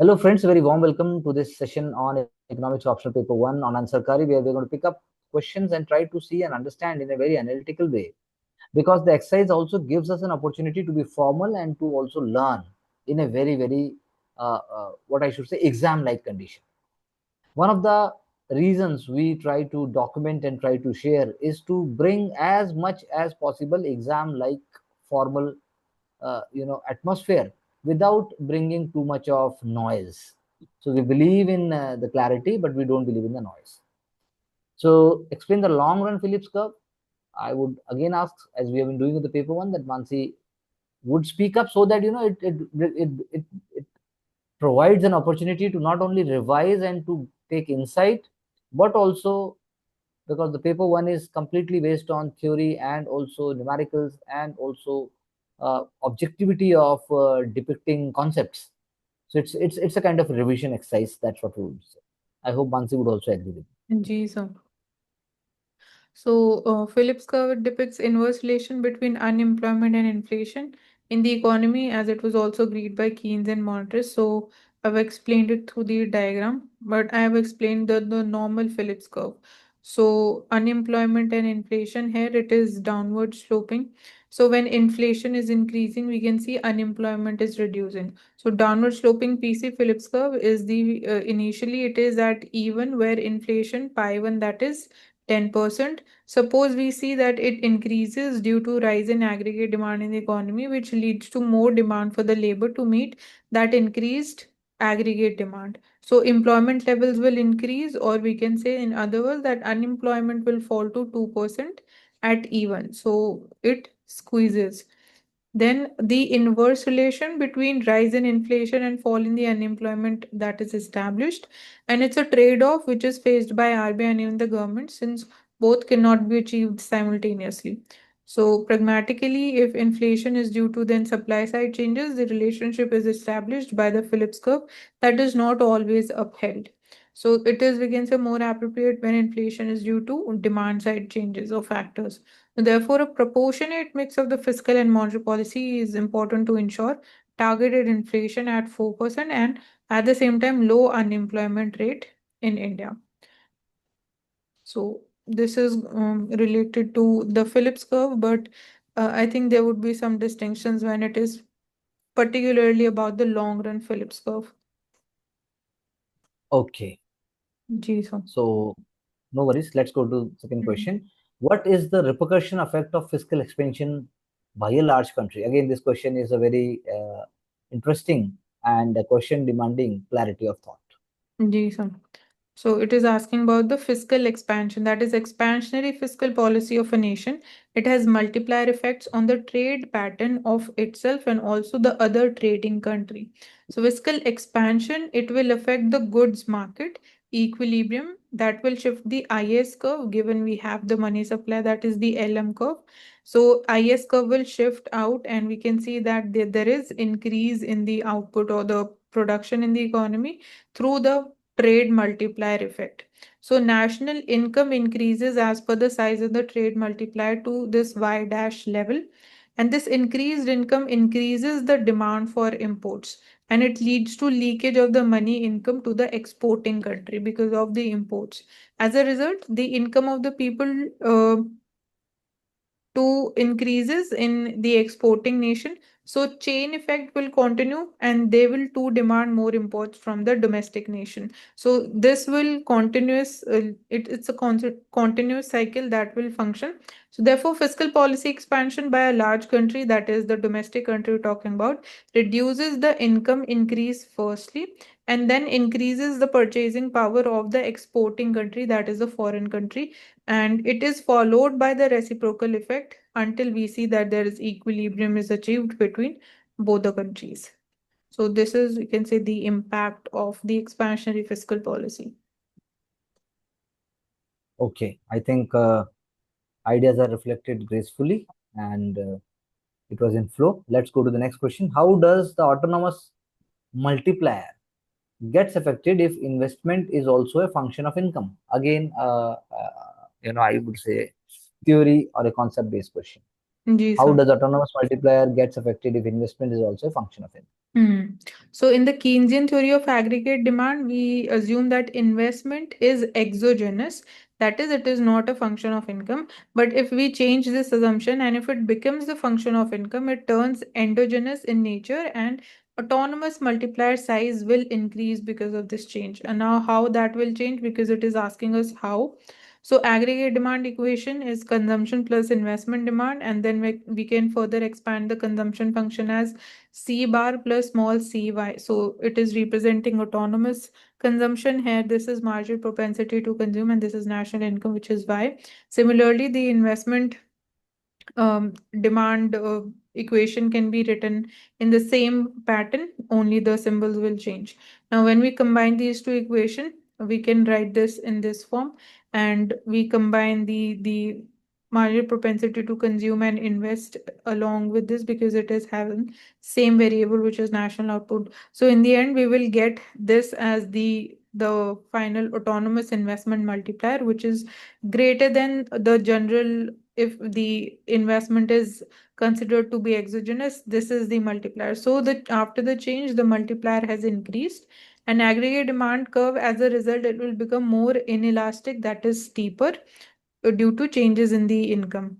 Hello, friends. Very warm welcome to this session on Economics Optional Paper 1 on Ansarkari, where we're going to pick up questions and try to see and understand in a very analytical way. Because the exercise also gives us an opportunity to be formal and to also learn in a very, what I should say, exam-like condition. One of the reasons we try to document and try to share is to bring as much as possible exam-like formal atmosphere without bringing too much of noise. So we believe in the clarity, but we don't believe in the noise. So explain the long run Phillips curve. I would again ask, as we have been doing with the paper one, that Mansi would speak up so that it provides an opportunity to not only revise and to take insight, but also because the paper one is completely based on theory and also numericals and also objectivity of depicting concepts. So it's a kind of revision exercise. That's what we would say. I hope Mansi would also agree with me. जी sir. Phillips curve depicts inverse relation between unemployment and inflation in the economy, as it was also agreed by Keynes and Montes. So, I've explained it through the diagram, but I have explained the normal Phillips curve. So, unemployment and inflation here it is downward sloping. So, when inflation is increasing, we can see unemployment is reducing. So, downward sloping PC Phillips curve is the initially it is at even where inflation pi 1 that is 10%. Suppose we see that it increases due to rise in aggregate demand in the economy, which leads to more demand for the labor to meet that increased aggregate demand. So employment levels will increase, or we can say in other words that unemployment will fall to 2% at even. So it squeezes. Then the inverse relation between rise in inflation and fall in the unemployment that is established. And it's a trade-off which is faced by RBI and even the government since both cannot be achieved simultaneously. So pragmatically, if inflation is due to then supply side changes, the relationship is established by the Phillips curve that is not always upheld. So it is, we can say, more appropriate when inflation is due to demand side changes or factors. Therefore, a proportionate mix of the fiscal and monetary policy is important to ensure targeted inflation at 4% and at the same time low unemployment rate in India. So this is related to the Phillips curve, but I think there would be some distinctions when it is particularly about the long run Phillips curve. Okay. जी sir. So no worries. Let's go to second Mhm. question. What is the repercussion effect of fiscal expansion by a large country? Again, this question is a very interesting and a question demanding clarity of thought. जी sir. So it is asking about the fiscal expansion, that is expansionary fiscal policy of a nation. It has multiplier effects on the trade pattern of itself and also the other trading country. So fiscal expansion, it will affect the goods market equilibrium that will shift the IS curve given we have the money supply that is the LM curve. So IS curve will shift out and we can see that there is increase in the output or the production in the economy through the trade multiplier effect. So national income increases as per the size of the trade multiplier to this Y dash level. And this increased income increases the demand for imports and it leads to leakage of the money income to the exporting country because of the imports. As a result, the income of the people to increases in the exporting nation. So chain effect will continue and they will too demand more imports from the domestic nation. So this will continuous, it's a continuous cycle that will function. So therefore fiscal policy expansion by a large country, that is the domestic country we're talking about, reduces the income increase firstly and then increases the purchasing power of the exporting country, that is a foreign country, and it is followed by the reciprocal effect until we see that there is equilibrium is achieved between both the countries. So this is, you can say, the impact of the expansionary fiscal policy. Okay, I think ideas are reflected gracefully and it was in flow. Let's go to the next question. How does the autonomous multiplier gets affected if investment is also a function of income? Again, I would say theory or a concept based question. जी How sir. does autonomous multiplier gets affected if investment is also a function of income? Hmm. So, in the Keynesian theory of aggregate demand, we assume that investment is exogenous. That is, it is not a function of income. But if we change this assumption and if it becomes the function of income, it turns endogenous in nature, and autonomous multiplier size will increase because of this change. And now, how that will change? Because it is asking us how. So, aggregate demand equation is consumption plus investment demand, and then we can further expand the consumption function as C bar plus small cy. So it is representing autonomous consumption here. This is marginal propensity to consume, and this is national income, which is Y. Similarly, the investment demand equation can be written in the same pattern, only the symbols will change. Now, when we combine these two equations, we can write this in this form, and we combine the marginal propensity to consume and invest along with this because it is having same variable, which is national output. So in the end, we will get this as the final autonomous investment multiplier, which is greater than the general. If the investment is considered to be exogenous, this is the multiplier. So that after the change, the multiplier has increased. An aggregate demand curve, as a result, it will become more inelastic, that is steeper, due to changes in the income.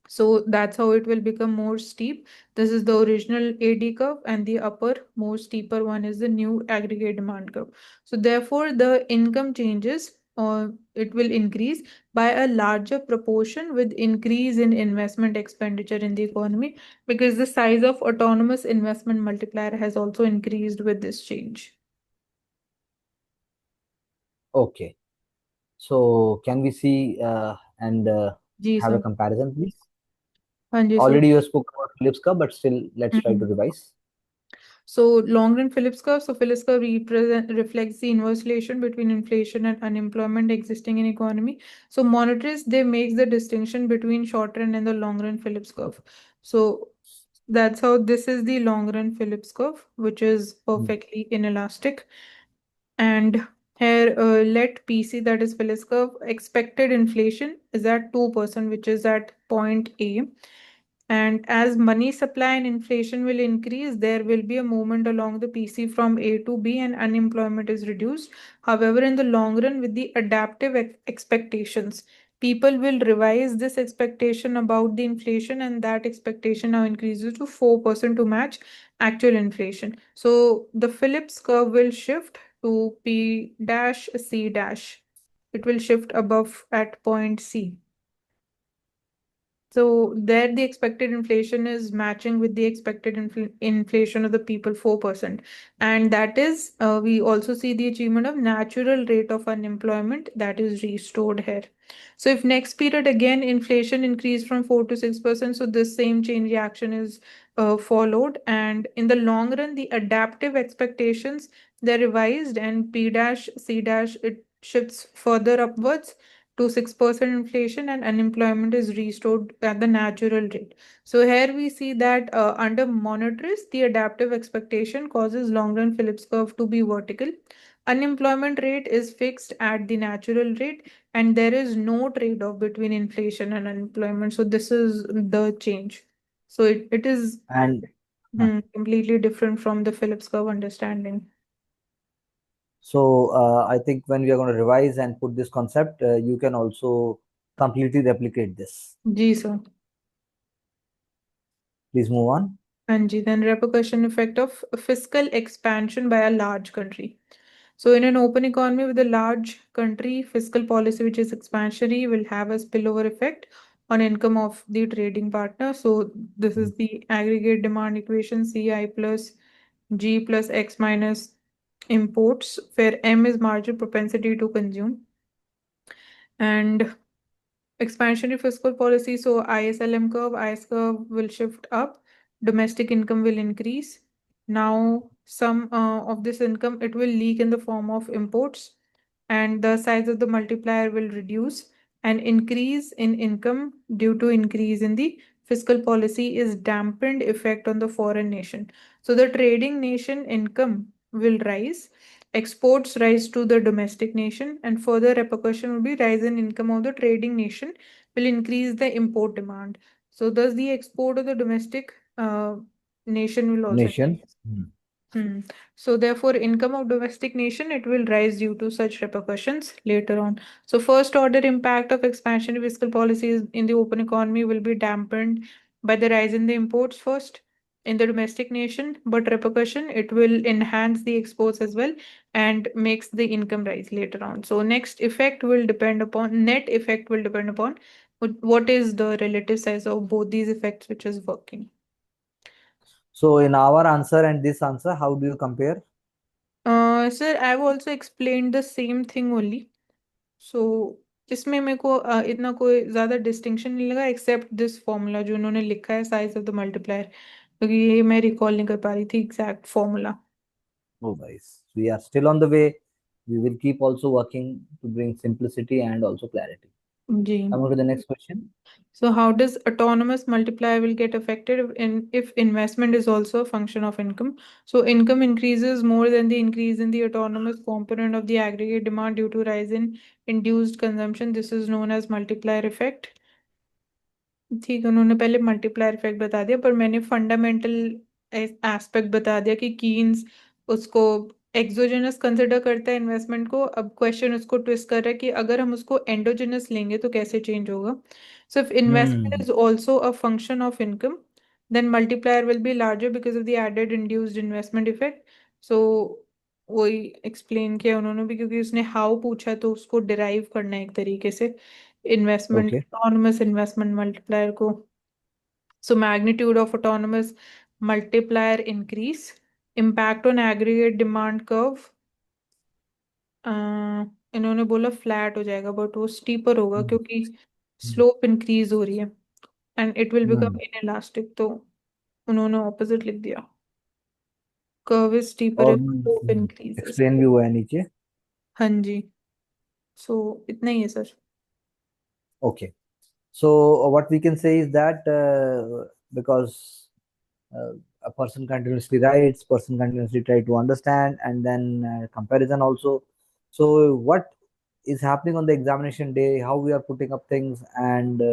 So that's how it will become more steep. This is the original AD curve, and the upper, more steeper one is the new aggregate demand curve. So therefore, the income changes, or it will increase by a larger proportion with increase in investment expenditure in the economy, because the size of autonomous investment multiplier has also increased with this change. Okay. So can we see and जी have a sir. comparison, please? हाँ जी sir. Already you spoke about Phillips curve, but still let's try to Mhm. revise. So long run Phillips curve. So Phillips curve reflects the inverse relation between inflation and unemployment existing in economy. So monetarists, they make the distinction between short run and the long run Phillips curve. So that's how this is the long run Phillips curve, which is Mm. perfectly inelastic. And here, let PC, that is Phillips curve, expected inflation is at 2%, which is at point A. And as money supply and inflation will increase, there will be a movement along the PC from A to B, and unemployment is reduced. However, in the long run, with the adaptive expectations, people will revise this expectation about the inflation, and that expectation now increases to 4% to match actual inflation. So the Phillips curve will shift to P dash C dash. It will shift above at point C. So there the expected inflation is matching with the expected inflation of the people 4%. And that is, we also see the achievement of natural rate of unemployment that is restored here. So if next period again inflation increased from 4 to 6%, so this same chain reaction is followed. And in the long run, the adaptive expectations, they're revised, and P dash C dash, it shifts further upwards to 6% inflation, and unemployment is restored at the natural rate. So here we see that under monetarists, the adaptive expectation causes long run Phillips curve to be vertical. Unemployment rate is fixed at the natural rate, and there is no trade-off between inflation and unemployment. So this is the change. So it is And uh, completely different from the Phillips curve understanding. so I think when we are going to revise and put this concept, you can also completely replicate this. Ji sir. Please move on. And then repercussion effect of fiscal expansion by a large country. So in an open economy with a large country, fiscal policy which is expansionary will have a spillover effect on income of the trading partner. So this is the aggregate demand equation, CI plus G plus X minus imports, where M is marginal propensity to consume. And expansionary fiscal policy, so ISLM curve, IS curve will shift up, domestic income will increase. Now, some of this income, it will leak in the form of imports, and the size of the multiplier will reduce. An increase in income due to increase in the fiscal policy is dampened effect on the foreign nation. So the trading nation income will rise, exports rise to the domestic nation, and further repercussion will be rise in income of the trading nation will increase the import demand. So thus the export of the domestic nation will also Nation. increase. Hmm. So therefore, income of domestic nation, it will rise due to such repercussions later on. So first order impact of expansionary fiscal policies in the open economy will be dampened by the rise in the imports first in the domestic nation, but repercussion, it will enhance the exports as well and makes the income rise later on. So next effect will depend upon, net effect will depend upon what is the relative size of both these effects which is working. So in our answer and this answer, how do you compare? Sir, I've also explained the same thing only. So इसमें मेरे को इतना कोई ज़्यादा distinction नहीं लगा accept this formula जो उन्होंने लिखा है साइज ऑफ द मल्टीप्लायर, क्योंकि ये मैं रिकॉल नहीं कर पा रही थी exact formula. Oh, guys, we are still on the way. We will keep also working to bring simplicity and also clarity. जी। Coming to the next question. So how does autonomous multiplier will get affected if investment is also a function of income? So income increases more than the increase in the autonomous component of the aggregate demand due to rise in induced consumption. This is known as multiplier effect. ठीक है, उन्होंने पहले multiplier effect बता दिया पर मैंने fundamental aspect बता दिया कि कीन्स उसको एक्सोजेनस कंसिडर करता है इन्वेस्टमेंट को। अब क्वेश्चन उसको ट्विस्ट कर रहा है कि अगर हम उसको एंडोजेनस लेंगे तो कैसे चेंज होगा। So if investment Hmm. Is also a function of income then multiplier will be larger because of the added induced investment effect. So वही एक्सप्लेन किया उन्होंने भी, क्योंकि उसने हाउ पूछा तो उसको डिराइव करना है एक तरीके से investment Okay. autonomous investment multiplier को। So magnitude of autonomous multiplier increase, impact on aggregate demand curve, इन्होंने बोला फ्लैट हो जाएगा बट वो स्टीपर होगा Hmm. क्योंकि स्लोप इंक्रीज हो रही है and it will become Hmm. Inelastic, तो उन्होंने ऑपोजिट लिख दिया। कर्व इज स्टीपर इफ और स्लोप इंक्रीजेस। एक्सप्लेन भी हुआ है नीचे. हाँ जी। सो इतना ही है sir. Okay. So what we can say is that because uh, a person continuously writes, person continuously try to understand, and then comparison also. So what is happening on the examination day, how we are putting up things, and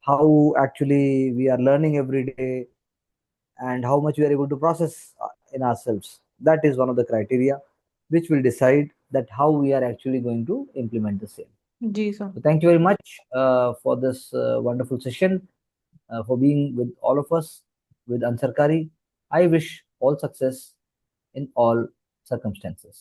how actually we are learning every day, and how much we are able to process in ourselves. That is one of the criteria which will decide that how we are actually going to implement the same. जी sir. So thank you very much for this wonderful session, for being with all of us with Ansarkari. I wish all success in all circumstances.